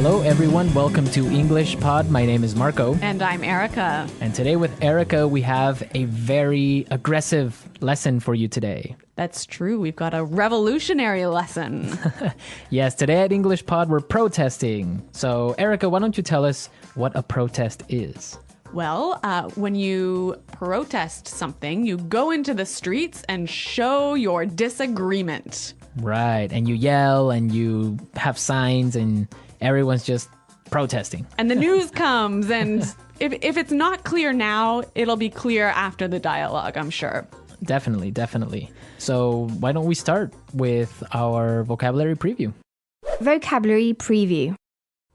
Hello, everyone. Welcome to English Pod. My name is Marco. And I'm Erica. And today with Erica, we have a very aggressive lesson for you today. That's true. We've got a revolutionary lesson. Yes, today at English Pod, we're protesting. So, Erica, why don't you tell us what a protest is? Well, when you protest something, you go into the streets and show your disagreement. Right. And you yell and you have signs and everyone's just protesting. And the news comes, and if it's not clear now, it'll be clear after the dialogue, I'm sure. Definitely, definitely. So why don't we start with our vocabulary preview? Vocabulary preview.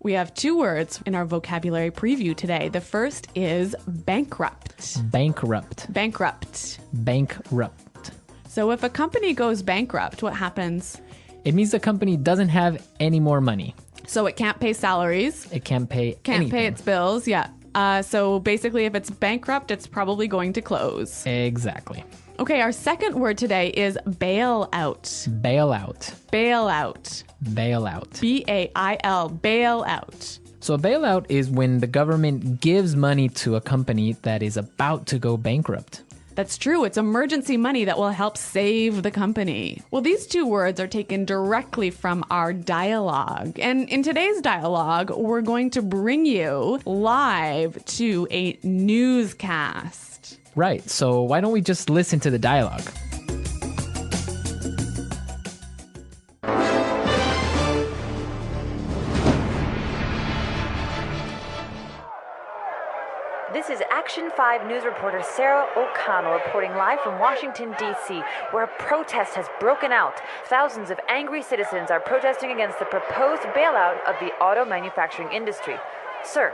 We have two words in our vocabulary preview today. The first is bankrupt. Bankrupt. Bankrupt. Bankrupt. So if a company goes bankrupt, what happens? It means the company doesn't have any more money. So it can't pay salaries. It can't pay Can't anything. pay its bills, yeah. So basically, if it's bankrupt, it's probably going to close. Exactly. Okay, our second word today is bailout. Bailout. Bailout. Bailout. B-A-I-L, bailout. So a bailout is when the government gives money to a company that is about to go bankrupt. That's true. It's emergency money that will help save the company. Well, these two words are taken directly from our dialogue. And in today's dialogue, we're going to bring you live to a newscast. Right, so why don't we just listen to the dialogue? This is Action 5 News reporter Sarah O'Connell reporting live from Washington, D.C., where a protest has broken out. Thousands of angry citizens are protesting against the proposed bailout of the auto manufacturing industry. Sir,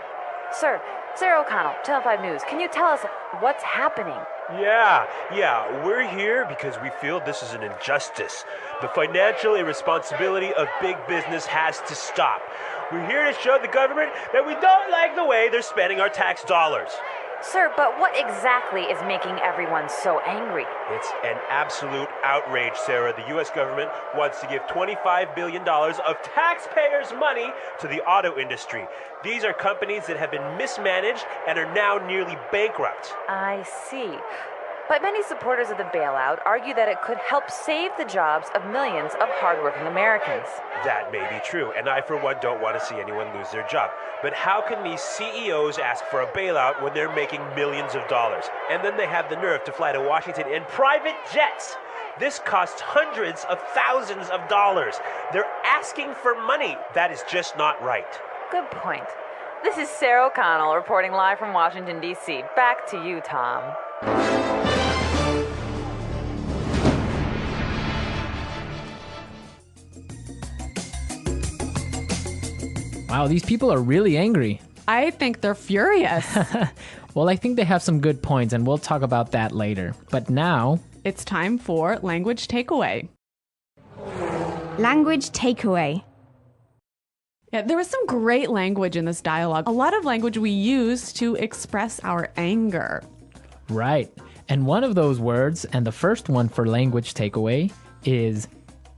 Sarah O'Connell, Channel 5 News, can you tell us what's happening? Yeah, we're here because we feel this is an injustice. The financial irresponsibility of big business has to stop. We're here to show the government that we don't like the way they're spending our tax dollars. Sir, but what exactly is making everyone so angry? It's an absolute outrage, Sarah. The U.S. government wants to give $25 billion of taxpayers' money to the auto industry. These are companies that have been mismanaged and are now nearly bankrupt. I see. But many supporters of the bailout argue that it could help save the jobs of millions of hardworking Americans. That may be true, and I, for one, don't want to see anyone lose their job. But how can these CEOs ask for a bailout when they're making millions of dollars? And then they have the nerve to fly to Washington in private jets. This costs hundreds of thousands of dollars. They're asking for money. That is just not right. Good point. This is Sarah O'Connell reporting live from Washington, D.C. Back to you, Tom. Wow, these people are really angry. I think they're furious. Well, I think they have some good points, and we'll talk about that later. But now, It's time for language takeaway. Language takeaway. Yeah, there was some great language in this dialogue. A lot of language we use to express our anger. right. And one of those words, and the first one for language takeaway, is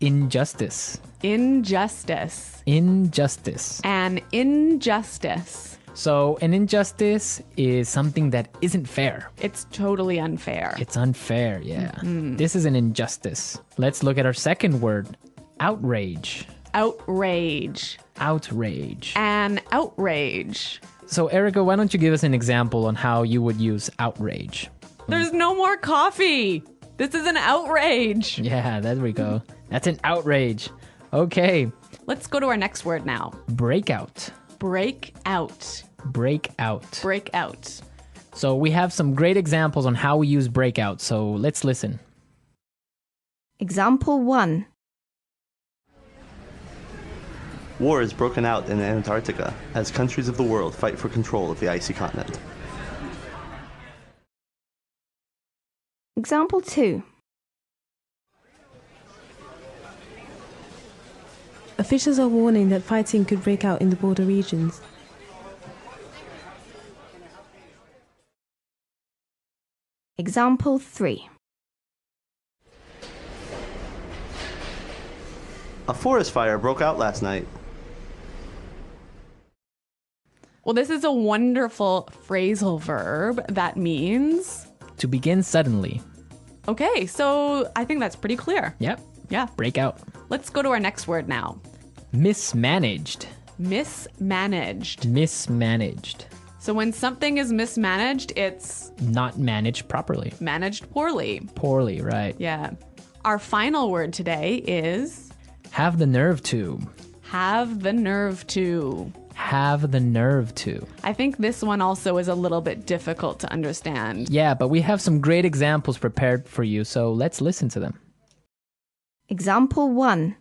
injustice. Injustice. Injustice. An injustice. So an injustice is something that isn't fair. It's totally unfair. It's unfair, yeah. This is an injustice. Let's look at our second word, outrage. Outrage. Outrage. An outrage. So Erica, why don't you give us an example on how you would use outrage? There's no more coffee. This is an outrage. Yeah, there we go. That's an outrage. Okay, Let's go to our next word now. breakout. Break out. Breakout. Break out. So we have some great examples on how we use breakout, so let's listen. Example 1. War is broken out in Antarctica as countries of the world fight for control of the icy continent. Example 2. Officials are warning that fighting could break out in the border regions. Example 3. A forest fire broke out last night. Well, this is a wonderful phrasal verb that means... To begin suddenly. Okay, so I think that's pretty clear. Yep. Yeah. Break out. Let's go to our next word now. Mismanaged. Mismanaged. Mismanaged. So when something is mismanaged, it's Not managed properly. managed poorly. Poorly, right. Yeah. Our final word today is Have the nerve to. have the nerve to. Have the nerve to. I think this one also is a little bit difficult to understand. Yeah, but we have some great examples prepared for you, so let's listen to them. Example 1.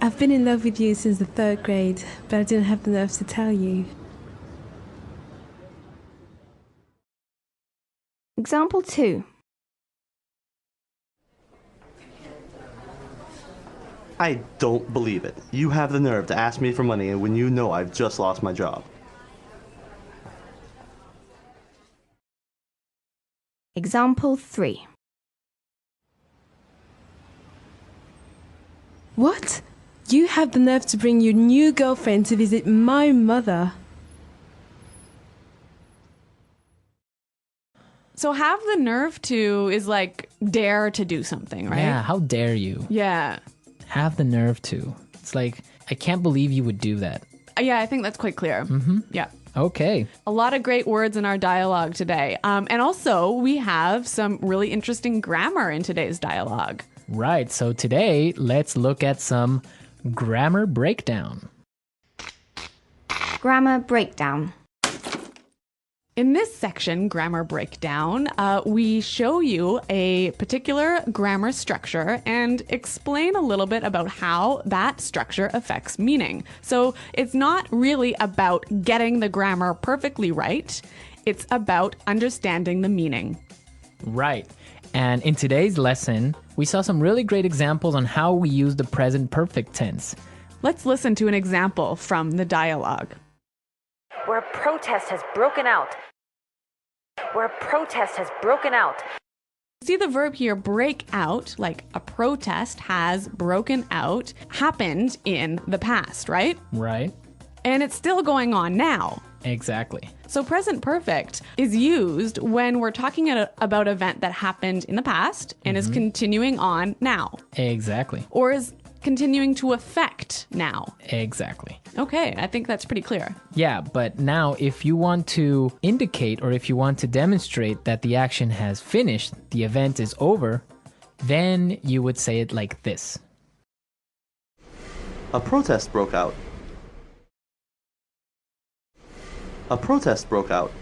I've been in love with you since the 3rd grade, but I didn't have the nerve to tell you. Example 2. I don't believe it. You have the nerve to ask me for money when you know I've just lost my job. Example 3. What? You have the nerve to bring your new girlfriend to visit my mother. So have the nerve to is like dare to do something, right? Yeah, how dare you? Yeah. Have the nerve to. It's like, I can't believe you would do that. Yeah, I think that's quite clear. Mm-hmm. Yeah. Okay. A lot of great words in our dialogue today. And also, we have some really interesting grammar in today's dialogue. Right, so today, let's look at some grammar breakdown. Grammar breakdown. In this section, grammar breakdown, we show you a particular grammar structure and explain a little bit about how that structure affects meaning. So it's not really about getting the grammar perfectly right. It's about understanding the meaning. Right. And in today's lesson, we saw some really great examples on how we use the present perfect tense. Let's listen to an example from the dialogue. Where a protest has broken out. Where a protest has broken out. See the verb here, break out, like a protest has broken out, happened in the past, right? Right? And it's still going on now. Exactly. So present perfect is used when we're talking about an event that happened in the past and is continuing on now, Exactly. or is continuing to affect now. Exactly. Okay, I think that's pretty clear. Yeah, but now if you want to indicate or if you want to demonstrate that the action has finished, the event is over, then you would say it like this. A protest broke out. A protest broke out.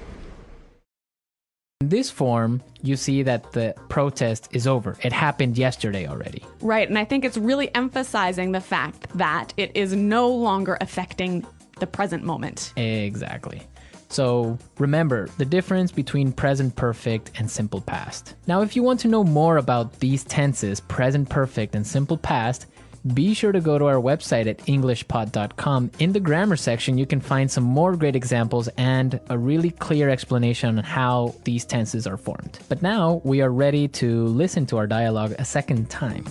In this form, you see that the protest is over. It happened yesterday already. Right, and I think it's really emphasizing the fact that it is no longer affecting the present moment. Exactly. So remember the difference between present perfect and simple past. Now, if you want to know more about these tenses, present perfect and simple past, be sure to go to our website at englishpod.com. In the grammar section, you can find some more great examples and a really clear explanation on how these tenses are formed. But now we are ready to listen to our dialogue a second time.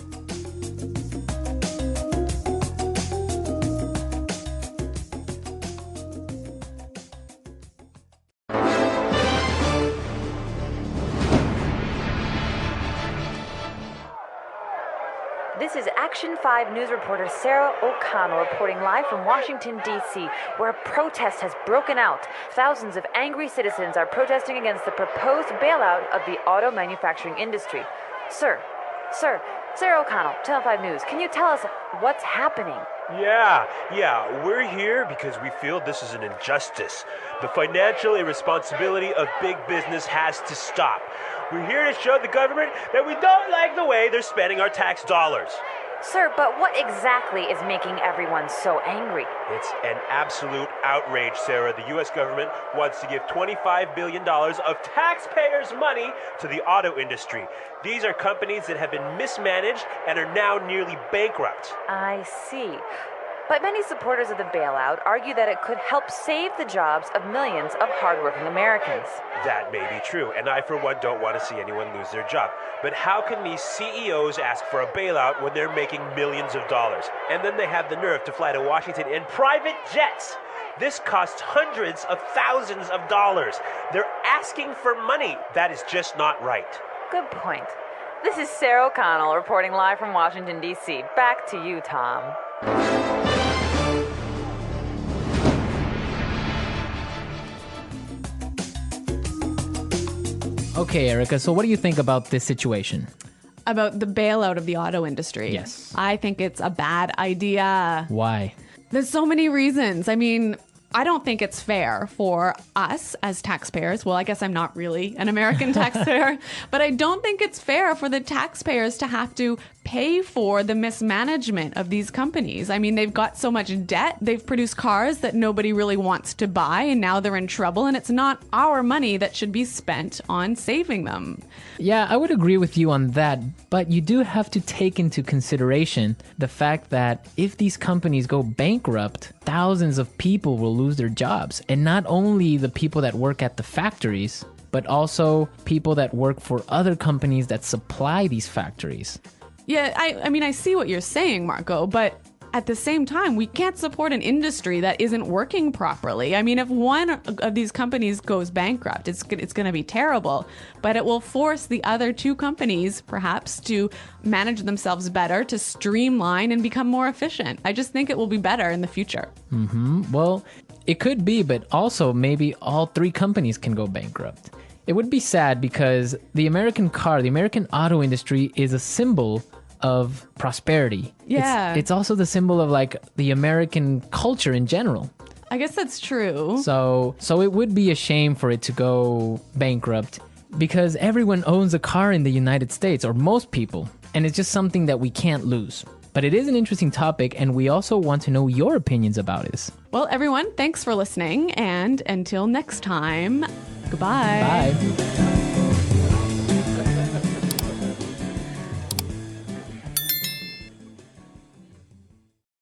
This is Action 5 news reporter Sarah O'Connell reporting live from Washington, D.C., where a protest has broken out. Thousands of angry citizens are protesting against the proposed bailout of the auto manufacturing industry. Sir, Sarah O'Connell, Channel 5 News, can you tell us what's happening? Yeah, we're here because we feel this is an injustice. The financial irresponsibility of big business has to stop. We're here to show the government that we don't like the way they're spending our tax dollars. Sir, but what exactly is making everyone so angry? It's an absolute outrage, Sarah. The U.S. government wants to give $25 billion of taxpayers' money to the auto industry. These are companies that have been mismanaged and are now nearly bankrupt. I see. But many supporters of the bailout argue that it could help save the jobs of millions of hardworking Americans. That may be true, and I, for one, don't want to see anyone lose their job. But how can these CEOs ask for a bailout when they're making millions of dollars? And then they have the nerve to fly to Washington in private jets. This costs hundreds of thousands of dollars. They're asking for money. That is just not right. Good point. This is Sarah O'Connell reporting live from Washington, D.C. Back to you, Tom. Okay, Erica, so what do you think about this situation? About the bailout of the auto industry. Yes. I think it's a bad idea. Why? There's so many reasons. I mean, I don't think it's fair for us as taxpayers. Well, I guess I'm not really an American taxpayer, but I don't think it's fair for the taxpayers to have to pay for the mismanagement of these companies. I mean, they've got so much debt. They've produced cars that nobody really wants to buy, and now they're in trouble, and it's not our money that should be spent on saving them. Yeah, I would agree with you on that, but you do have to take into consideration the fact that if these companies go bankrupt, thousands of people will lose their jobs. And not only the people that work at the factories, but also people that work for other companies that supply these factories. Yeah, I mean, I see what you're saying, Marco, but at the same time, we can't support an industry that isn't working properly. I mean, if one of these companies goes bankrupt, it's going to be terrible, but it will force the other two companies, perhaps, to manage themselves better, to streamline and become more efficient. I just think it will be better in the future. Well, it could be, but also maybe all three companies can go bankrupt. It would be sad because the American auto industry is a symbol of prosperity. Yeah. It's also the symbol of like the American culture in general. I guess that's true. So it would be a shame for it to go bankrupt because everyone owns a car in the United States, or most people, and it's just something that we can't lose. But it is an interesting topic, and we also want to know your opinions about this. Well, everyone, thanks for listening, and until next time, goodbye. Bye.